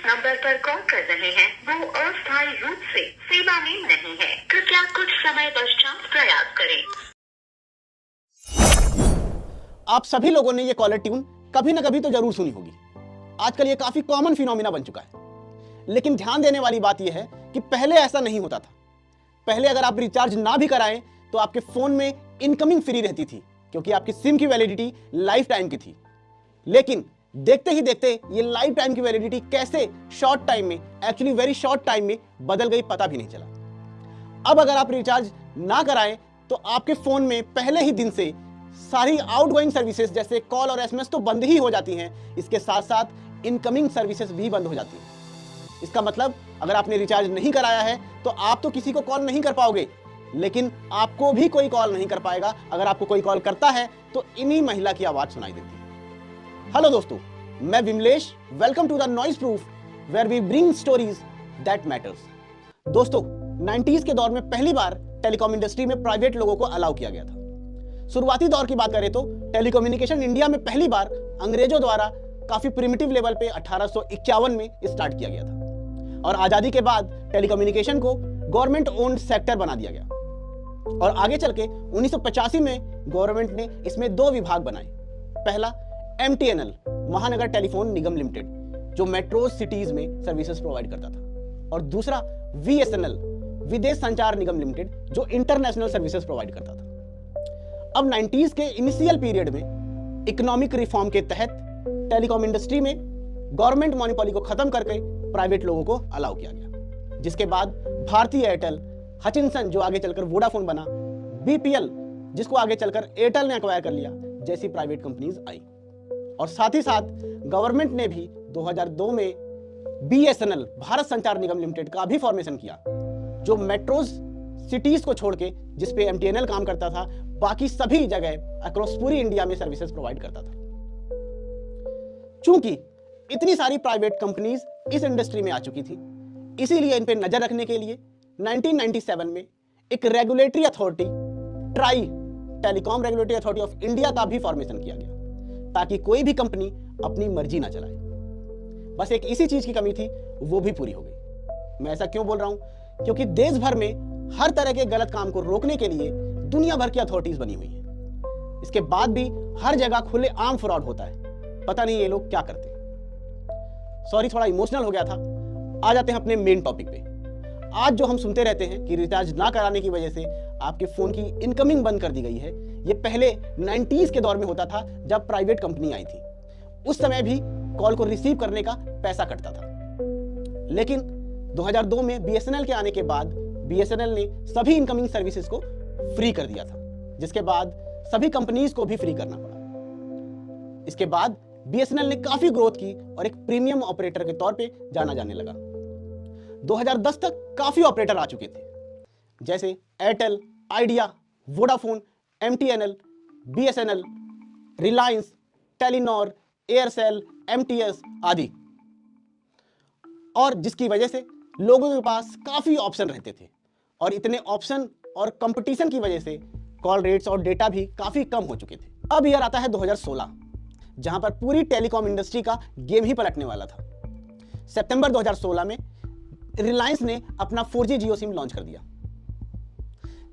Number पर call कर रहे हैं वो अस्थायी रूप से सेवा में नहीं है। कृपया कुछ समय पश्चात प्रयास करें। आप सभी लोगों ने ये कॉलर ट्यून कभी ना कभी तो जरूर सुनी होगी। आजकल ये काफी कॉमन फिनोमिना बन चुका है। लेकिन ध्यान देने वाली बात यह है कि पहले ऐसा नहीं होता था। पहले अगर आप रिचार्ज ना भी कराएं तो आपके फोन में इनकमिंग फ्री रहती थी, क्योंकि आपकी सिम की वैलिडिटी लाइफ टाइम की थी। लेकिन देखते ही देखते ये लाइफ टाइम की वैलिडिटी कैसे शॉर्ट टाइम में, एक्चुअली वेरी शॉर्ट टाइम में बदल गई, पता भी नहीं चला। अब अगर आप रिचार्ज ना कराएं तो आपके फोन में पहले ही दिन से सारी आउटगोइंग सर्विसेज जैसे कॉल और एसएमएस तो बंद ही हो जाती हैं। इसके साथ साथ इनकमिंग सर्विसेज भी बंद हो जाती हैं। इसका मतलब अगर आपने रिचार्ज नहीं कराया है तो आप तो किसी को कॉल नहीं कर पाओगे, लेकिन आपको भी कोई कॉल नहीं कर पाएगा। अगर आपको कोई कॉल करता है तो इन्हीं महिला की आवाज सुनाई देती है। हेलो दोस्तों, मैं Vimlesh. Welcome to the noise proof where we bring stories that matters. दोस्तों, 90s के दौर में पहली बार टेलीकॉम इंडस्ट्री में प्राइवेट लोगों को अलाउ किया गया था। शुरुआती दौर की बात करें तो टेलीकम्युनिकेशन इंडिया में पहली बार अंग्रेजों द्वारा काफी प्रिमिटिव लेवल पे 1851 में स्टार्ट किया गया था, और आजादी के बाद टेलीकम्युनिकेशन को गवर्नमेंट ओन्ड सेक्टर बना दिया गया। और आगे चल के 1985 में गवर्नमेंट ने इसमें दो विभाग बनाए। पहला MTNL, महानगर टेलीफोन निगम लिमिटेड, जो मेट्रो सिटीज में सर्विसेज प्रोवाइड करता था, और दूसरा VSNL, विदेश संचार निगम लिमिटेड, जो इंटरनेशनल सर्विसेज प्रोवाइड करता था। अब 90s के इनिशियल पीरियड में इकोनॉमिक रिफॉर्म के तहत टेलीकॉम इंडस्ट्री में गवर्नमेंट मोनोपोली को खत्म करके प्राइवेट लोगों को अलाउ किया गया, जिसके बाद भारती एयरटेल, हचिनसन जो आगे चलकर वोडाफोन बना, BPL जिसको आगे चलकर एयरटेल ने एक्वायर कर लिया, जैसी प्राइवेट कंपनीज आई। और साथ ही साथ गवर्नमेंट ने भी 2002 में BSNL, भारत संचार निगम लिमिटेड का भी फॉर्मेशन किया, जो मेट्रोज सिटीज को छोड़ के, जिसपे MTNL काम करता था, बाकी सभी जगह अक्रॉस पूरी इंडिया में सर्विसेज प्रोवाइड करता था। चूंकि इतनी सारी प्राइवेट कंपनीज इस इंडस्ट्री में आ चुकी थी, इसीलिए इन पे नजर रखने के लिए 1997 में एक regulatory authority, try, telecom regulatory authority of India का भी फॉर्मेशन किया गया, ताकि कोई भी कंपनी अपनी मर्जी ना चलाए। बस एक इसी चीज की कमी थी, वो भी पूरी हो गई। मैं ऐसा क्यों बोल रहा हूं? क्योंकि देश भर में हर तरह के गलत काम को रोकने के लिए दुनिया भर की अथॉरिटीज बनी हुई हैं। इसके बाद भी हर जगह खुले आम फ्रॉड होता है। पता नहीं ये लोग क्या करते हैं। सॉरी, थोड़ा इमोशनल हो गया था। आ जाते हैं अपने मेन टॉपिक पे। आज जो हम सुनते रहते हैं कि रिचार्ज ना कराने की वजह से आपके फोन की इनकमिंग बंद कर दी गई है, ये पहले 90s के दौर में होता था, जब प्राइवेट कंपनी आई थी। उस समय भी कॉल को रिसीव करने का पैसा कटता था। लेकिन 2002 में BSNL के आने के बाद BSNL ने सभी इनकमिंग सर्विसेज को फ्री कर दिया था, जिसके बाद सभी कंपनीज को भी फ्री करना पड़ा। इसके बाद BSNL ने काफी ग्रोथ की और एक प्रीमियम ऑपरेटर के तौर पे जाना जाने लगा। 2010 तक काफी ऑपरेटर आ चुके थे, जैसे Airtel, idea, Vodafone, MTNL, BSNL, Reliance, Telenor, Aircel, MTS आदि, और जिसकी वजह से लोगों के पास काफी ऑप्शन रहते थे। और इतने ऑप्शन और कंपटीशन की वजह से कॉल रेट्स और डेटा भी काफी कम हो चुके थे। अब ईयर आता है 2016, जहां पर पूरी टेलीकॉम इंडस्ट्री का गेम ही पलटने वाला था। सितंबर 2016 में रिलायंस ने अपना 4G जियो सिम लॉन्च कर दिया,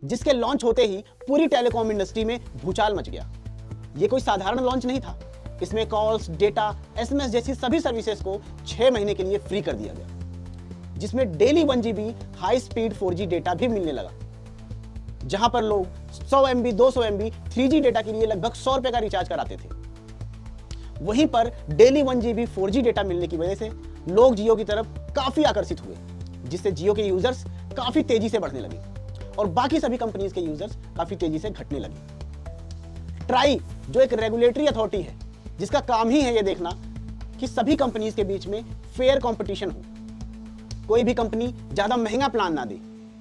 जिसके लॉन्च होते ही पूरी टेलीकॉम इंडस्ट्री में भूचाल मच गया। यह कोई साधारण लॉन्च नहीं था। इसमें कॉल्स, डेटा, SMS जैसी सभी सर्विसेज को 6 महीने के लिए फ्री कर दिया गया, जिसमें daily 1 GB high speed 4G data भी मिलने लगा। जहां पर लोग 100 MB, 200 MB 3G डेटा के लिए लगभग 100 रुपए का रिचार्ज कराते थे, वहीं पर डेली 1 GB 4G डेटा मिलने की वजह से लोग जियो की तरफ काफी आकर्षित हुए, जिससे जियो के यूजर्स काफी तेजी से बढ़ने लगे और बाकी सभी कंपनीज के यूजर्स काफी तेजी से घटने लगे। ट्राई, जो एक रेगुलेटरी अथॉरिटी है, जिसका काम ही है ये देखना कि सभी कंपनीज के बीच में फेयर कंपटीशन हो, कोई भी कंपनी ज्यादा महंगा प्लान ना दे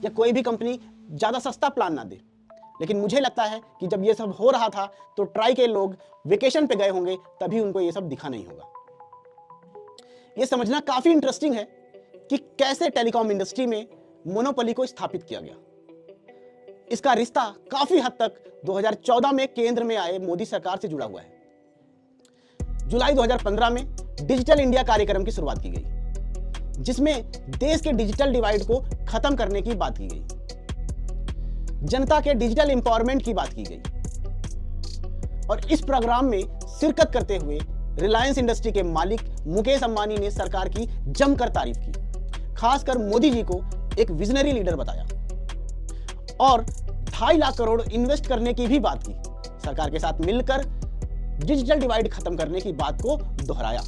या कोई भी कंपनी ज्यादा सस्ता प्लान ना दे। लेकिन मुझे लगता है कि जब ये सब हो रहा था तो ट्राई के लोग वेकेशन पे गए होंगे, तभी उनको ये सब दिखा नहीं होगा। ये समझना काफी इंटरेस्टिंग है कि कैसे टेलीकॉम इंडस्ट्री में मोनोपोली को स्थापित किया गया। इसका रिश्ता काफी हद तक 2014 में केंद्र में आए मोदी सरकार से जुड़ा हुआ है। जुलाई 2015 में डिजिटल इंडिया कार्यक्रम की शुरुआत की गई, जिसमें देश के डिजिटल डिवाइड को खत्म करने की बात की गई, जनता के डिजिटल एम्पावरमेंट की बात की गई। और इस प्रोग्राम में शिरकत करते हुए रिलायंस इंडस्ट्री के मालिक मुकेश अंबानी ने सरकार की जमकर तारीफ की, खासकर मोदी जी को एक विजनरी लीडर बताया और 2.5 लाख करोड़ इन्वेस्ट करने की भी बात की। सरकार के साथ मिलकर डिजिटल डिवाइड खत्म करने की बात को दोहराया।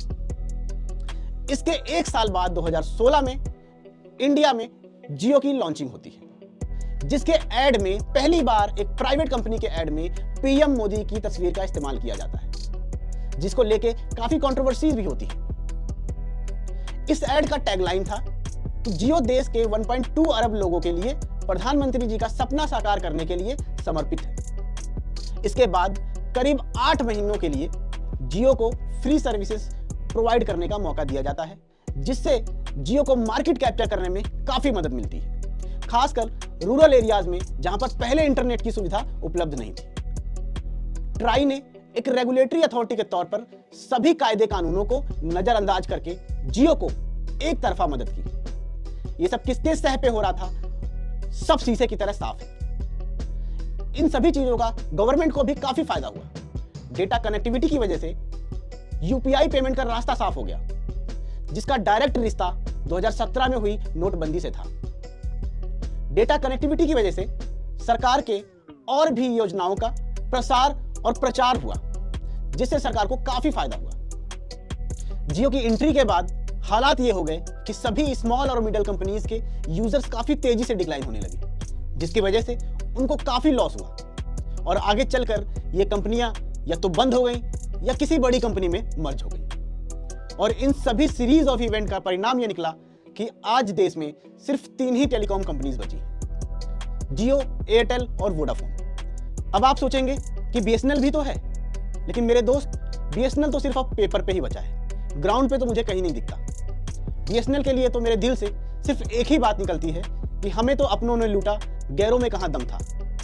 इसके एक साल बाद 2016 में इंडिया में जियो की लॉन्चिंग होती है, जिसके एड में पहली बार एक प्राइवेट कंपनी के एड में पीएम मोदी की तस्वीर का इस्तेमाल किया जाता है, जिसको लेके काफी कंट्रोवर्सीज भी होती है। इस एड का टैगलाइन था कि जियो देश के 1.2 अरब लोगों के लिए प्रधानमंत्री जी का सपना साकार करने के लिए समर्पित है। इसके बाद करीब 8 महीनों के लिए जियो को फ्री सर्विसेज प्रोवाइड करने का मौका दिया जाता है, जिससे जियो को मार्केट कैप्चर करने में काफी मदद मिलती है, खासकर रूरल एरियाज में जहां पर पहले इंटरनेट की सुविधा उपलब्ध नहीं थी। ट्राई ने एक रेगुलेटरी अथॉरिटी के तौर पर सभी कायदे कानूनों को नजरअंदाज करके जियो को एक तरफा मदद की। ये सब किसके सह पे हो रहा था, सब शीशे की तरह साफ है। इन सभी चीजों का गवर्नमेंट को भी काफी फायदा हुआ। डेटा कनेक्टिविटी की वजह से यूपीआई पेमेंट का रास्ता साफ हो गया, जिसका डायरेक्ट रिश्ता 2017 में हुई नोटबंदी से था। डेटा कनेक्टिविटी की वजह से सरकार के और भी योजनाओं का प्रसार और प्रचार हुआ, जिससे सरकार को काफी फायदा हुआ। जियो की एंट्री के बाद हालात ये हो गए कि सभी स्मॉल और मिडिल कंपनीज के यूजर्स काफी तेजी से डिक्लाइन होने लगे, जिसकी वजह से उनको काफी लॉस हुआ और आगे चलकर ये कंपनियां या तो बंद हो गई या किसी बड़ी कंपनी में मर्ज हो गई। और इन सभी सीरीज ऑफ इवेंट का परिणाम ये निकला कि आज देश में सिर्फ 3 ही टेलीकॉम कंपनीज बची, जियो, एयरटेल और वोडाफोन। अब आप सोचेंगे कि बीएसएनएल भी तो है, लेकिन मेरे दोस्त बीएसएनएल तो सिर्फ अब पेपर पे ही बचा है, ग्राउंड पे तो मुझे कहीं नहीं दिखता। बीएसएनएल के लिए तो मेरे दिल से सिर्फ एक ही बात निकलती है कि हमें तो अपनों ने लूटा, गैरों में कहां दम था।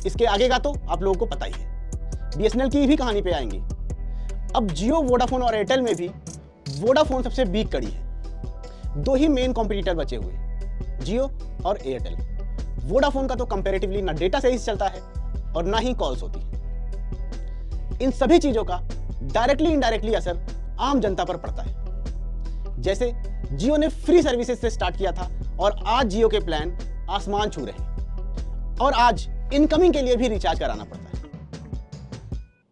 इसके आगे का तो आप लोगों को पता ही है। बीएसएनएल की भी कहानी पे आएंगे। अब जियो, वोडाफोन और एयरटेल में भी वोडाफोन सबसे वीक कड़ी है। 2 ही मेन कॉम्पिटिटर बचे हुए, जियो और एयरटेल। वोडाफोन का तो कंपैरेटिवली ना डेटा सही से चलता है और ना ही कॉल्स होती है। इन सभी चीजों का डायरेक्टली इनडायरेक्टली असर आम जनता पर पड़ता है। जैसे जियो ने फ्री सर्विसेज से स्टार्ट किया था और आज जियो के प्लान आसमान छू रहे हैं और आज इनकमिंग के लिए भी रिचार्ज कराना पड़ता है।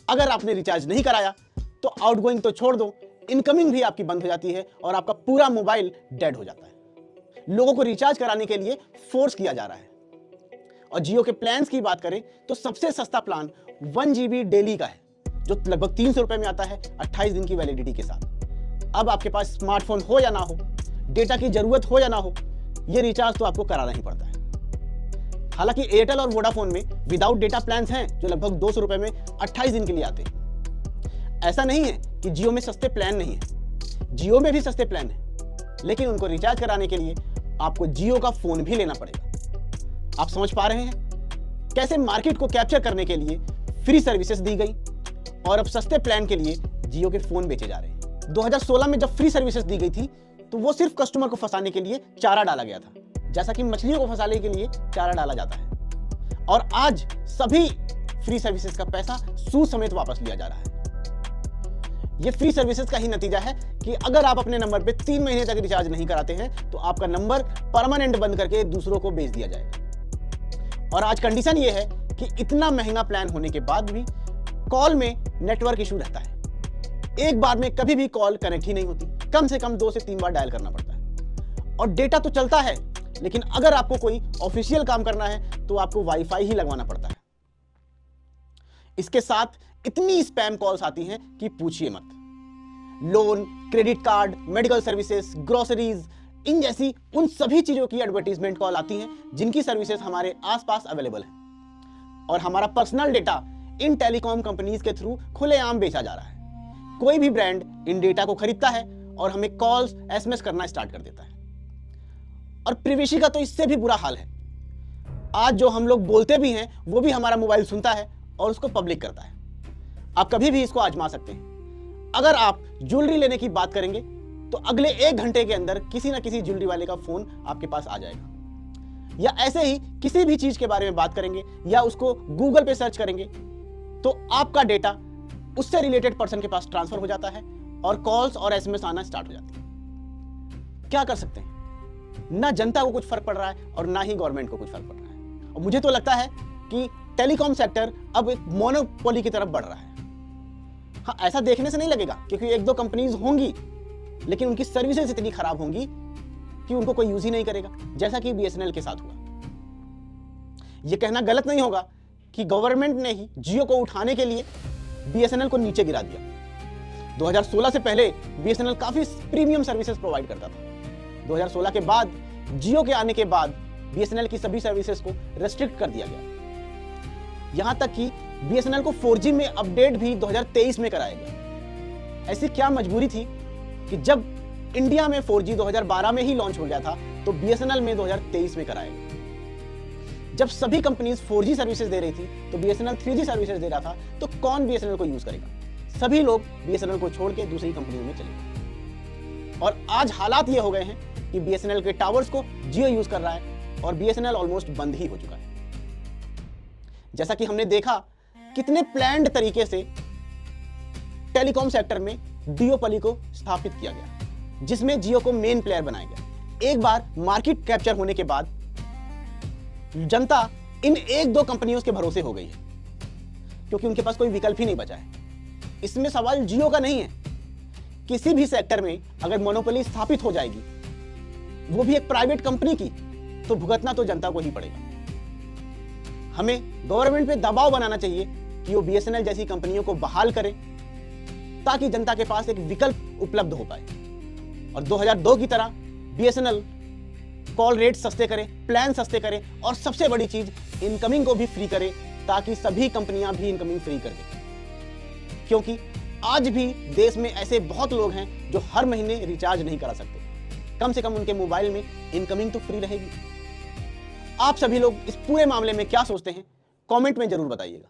अगर आपने रिचार्ज नहीं कराया तो आउटगोइंग तो छोड़ दो, इनकमिंग भी आपकी बंद हो जाती है और आपका पूरा मोबाइल डेड हो जाता है। लोगों को रिचार्ज कराने के लिए फोर्स किया जा रहा है। और जियो के प्लान्स की बात करें तो सबसे सस्ता प्लान 1 GB डेली का है, जो लगभग 300 रुपए में आता है 28 दिन की वैलिडिटी के साथ। अब आपके पास स्मार्टफोन हो या ना हो, डेटा की जरूरत हो या ना हो, ये रिचार्ज तो आपको कराना ही पड़ता है। हालांकि एयरटेल और वोडाफोन में विदाउट डेटा प्लान्स हैं जो लगभग 200 रुपए में 28 दिन के लिए आते हैं। ऐसा नहीं है कि जियो में सस्ते प्लान नहीं है, जियो में भी सस्ते प्लान है, लेकिन उनको रिचार्ज कराने के लिए आपको जियो का फोन भी लेना पड़ेगा। आप समझ पा रहे हैं कैसे मार्केट को कैप्चर करने के लिए फ्री सर्विसेज दी गई और अब सस्ते प्लान के लिए जियो के फोन बेचे जा रहे हैं। 2016 में जब फ्री सर्विसेज दी गई थी तो वो सिर्फ कस्टमर को फंसाने के लिए चारा डाला गया था, जैसा कि मछलियों को फंसाने के लिए चारा डाला जाता है। और आज सभी फ्री सर्विसेज का पैसा सूद समेत वापस लिया जा रहा है। ये फ्री सर्विसेज का ही नतीजा है कि अगर आप अपने नंबर पे 3 महीने तक रिचार्ज नहीं कराते हैं तो आपका नंबर परमानेंट बंद करके दूसरों को बेच दिया जाएगा। और आज कंडीशन ये है कि इतना महंगा प्लान होने के बाद भी कॉल में नेटवर्क इशू रहता है। एक बार में कभी भी कॉल कनेक्ट ही नहीं होती, कम से कम 2 से 3 बार डायल करना पड़ता है। और डेटा तो चलता है, लेकिन अगर आपको कोई ऑफिशियल काम करना है तो आपको वाईफाई ही लगवाना पड़ता है। इसके साथ इतनी स्पैम कॉल्स आती हैं कि पूछिए मत। Loan, credit card, medical services, groceries, इन जैसी उन सभी चीजों की एडवर्टीजमेंट कॉल आती हैं जिनकी सर्विसेज हमारे आसपास अवेलेबल है। और हमारा पर्सनल डेटा इन टेलीकॉम कंपनीज के थ्रू खुलेआम बेचा जा रहा है। कोई भी ब्रांड इन डेटा को खरीदता है और हमें कॉल्स, एसएमएस करना स्टार्ट कर देता है। और प्रिवेसी का तो इससे भी बुरा हाल है। आज जो हम लोग बोलते भी हैं वो भी हमारा मोबाइल सुनता है और उसको पब्लिक करता है। आप कभी भी इसको आजमा सकते हैं। अगर आप ज्वेलरी लेने की बात करेंगे तो अगले 1 घंटे के अंदर किसी ना किसी ज्वेलरी वाले का फोन आपके पास आ जाएगा। या ऐसे ही किसी भी चीज के बारे में बात करेंगे या उसको गूगल पे सर्च करेंगे तो आपका डेटा उससे रिलेटेड पर्सन के पास ट्रांसफर हो जाता है और कॉल्स और एसएमएस आना स्टार्ट हो जाती है। क्या कर सकते हैं? ना जनता को कुछ फर्क पड़ रहा है और ना ही गवर्नमेंट को कुछ फर्क पड़ रहा है। और मुझे तो लगता है कि टेलीकॉम सेक्टर अब एक मोनोपोली की तरफ बढ़ रहा है। हाँ, ऐसा देखने से नहीं लगेगा क्योंकि 1-2 कंपनीज होंगी, लेकिन उनकी सर्विसेज इतनी खराब होंगी कि उनको कोई यूज ही नहीं करेगा, जैसा कि बीएसएनएल के साथ हुआ। यह कहना गलत नहीं होगा कि गवर्नमेंट ने ही जियो को उठाने के लिए बीएसएनएल को नीचे गिरा दिया। 2016 से पहले बीएसएनएल काफी प्रीमियम सर्विसेज प्रोवाइड करता था। 2016 के बाद जियो के आने के बाद बीएसएनएल की सभी सर्विसेज को रेस्ट्रिक्ट कर दिया गया। यहां तक कि बीएसएनएल को 4G में अपडेट भी 2023 में कराया गया। ऐसी क्या मजबूरी थी कि जब इंडिया में 4G 2012 में ही लॉन्च हो गया था तो बीएसएनएल में 2023 में कराया गया। जब सभी कंपनीज 4G सर्विसेज दे रही थी तो बीएसएनएल 3G सर्विसेज दे रहा था, तो कौन बीएसएनएल को यूज करेगा? सभी लोग बीएसएनएल को छोड़ के दूसरी कंपनियों में चले गए। और आज हालात ये हो गए हैं कि बीएसएनएल के टावर्स को जियो यूज कर रहा है और बीएसएनएल ऑलमोस्ट बंद ही हो चुका है। जैसा कि हमने देखा कितने प्लान्ड तरीके से टेलीकॉम सेक्टर में डियोपली को स्थापित किया गया, जिसमें जियो को मेन प्लेयर बनाया गया। एक बार मार्केट कैप्चर होने के बाद जनता इन 1-2 कंपनियों के भरोसे हो गई है क्योंकि उनके पास कोई विकल्प ही नहीं बचा है। इसमें सवाल जियो का नहीं है। किसी भी सेक्टर में अगर मोनोपोली स्थापित हो जाएगी, वो भी एक प्राइवेट कंपनी की, तो भुगतना तो जनता को ही पड़ेगा। हमें गवर्नमेंट पे दबाव बनाना चाहिए कि वो बीएसएनएल जैसी कंपनियों को बहाल करे ताकि जनता के पास एक विकल्प उपलब्ध हो पाए। और 2002 की तरह बीएसएनएल कॉल रेट सस्ते करे, प्लान सस्ते करे और सबसे बड़ी चीज इनकमिंग को भी फ्री करे ताकि सभी कंपनियां भी इनकमिंग फ्री कर दें। क्योंकि आज भी देश में ऐसे बहुत लोग हैं जो हर महीने रिचार्ज नहीं करा सकते। कम से कम उनके मोबाइल में इनकमिंग तो फ्री रहेगी। आप सभी लोग इस पूरे मामले में क्या सोचते हैं? कमेंट में जरूर बताइएगा।